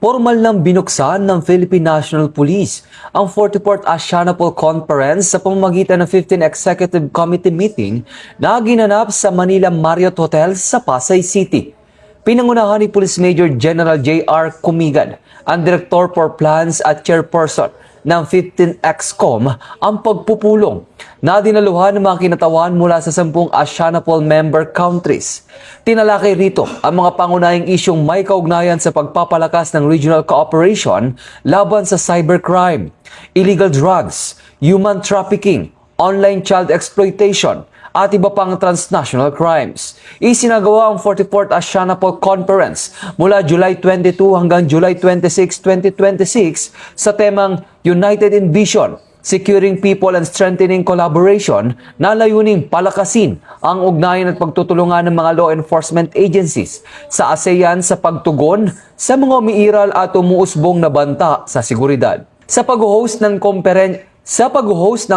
Formal nang binuksan ng Philippine National Police ang 44th Asianapol Conference sa pamamagitan ng 15th Executive Committee meeting na ginanap sa Manila Marriott Hotel sa Pasay City. Pinangunahan ni Police Major General J.R. Kumigan, ang Director for Plans at Chairperson ng 15th EXCOM ang pagpupulong na dinaluhan ng mga kinatawan mula sa 10 Asianapol member countries. Tinalakay rito ang mga pangunahing isyong may kaugnayan sa pagpapalakas ng regional cooperation laban sa cybercrime, illegal drugs, human trafficking, online child exploitation, at iba pang transnational crimes. Isinagawa ang 44th Asianapol Conference mula July 22 hanggang July 26, 2026 sa temang United in Vision, Securing People and Strengthening Collaboration na layuning palakasin ang ugnayan at pagtutulungan ng mga law enforcement agencies sa ASEAN sa pagtugon sa mga umiiral at umuusbong na banta sa seguridad. Sa pag-host ng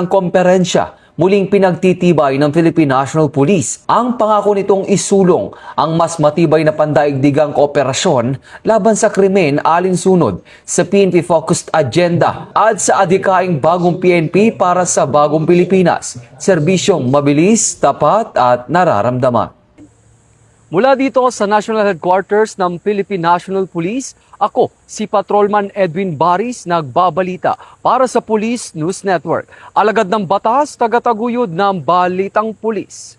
komperensya, muling pinagtitibay ng Philippine National Police ang pangako nitong isulong ang mas matibay na pandaigdigang kooperasyon laban sa krimen alinsunod sa PNP-focused agenda at sa adhikaing bagong PNP para sa bagong Pilipinas, serbisyong mabilis, tapat at nararamdaman. Mula dito sa National Headquarters ng Philippine National Police, ako si Patrolman Edwin Baris nagbabalita para sa Police News Network. Alagad ng batas, tagataguyod ng Balitang Pulis.